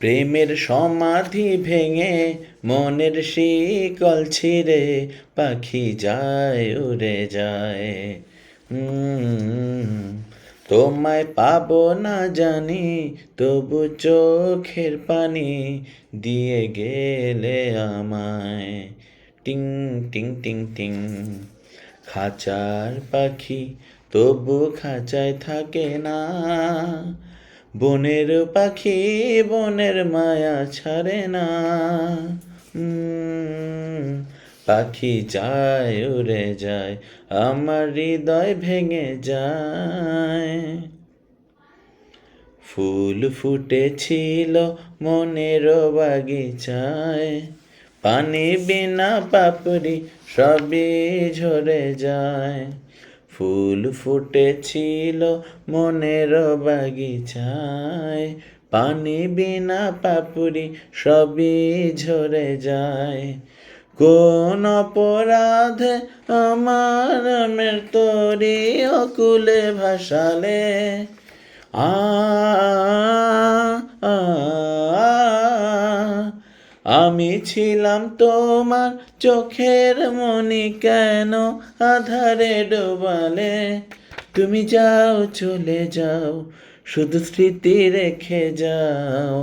প্রেমের সমাধি ভেঙে মনের শিকল ছিঁড়ে পাখি যায় উড়ে যায়। তোমায় পাবো না জানি, তবু চোখের পানি দিয়ে গেলে আমায়। টিং টিং টিং টিং। খাঁচার পাখি তবু খাঁচায় থাকে না, বনের পাখি বনের মায়া ছাড়ে না। পাখি যায় উড়ে যায়, আমার হৃদয় ভেঙে যায়। ফুল ফুটেছিল মনের বাগিচায়, পানি বিনা পাপড়ি সবই ঝরে যায়। ফুল ফুটেছিল মনের বাগিচায়, পানি বিনা পাপড়ি সবই ঝরে যায়। কোন অপরাধে আমার তোরি অকুলে ভাসালে, আ আ আমি ছিলাম তোমার চোখের মণি, কেন আধারে ডোবালে। তুমি যাও চলে যাও, শুধু স্মৃতি রেখে যাও।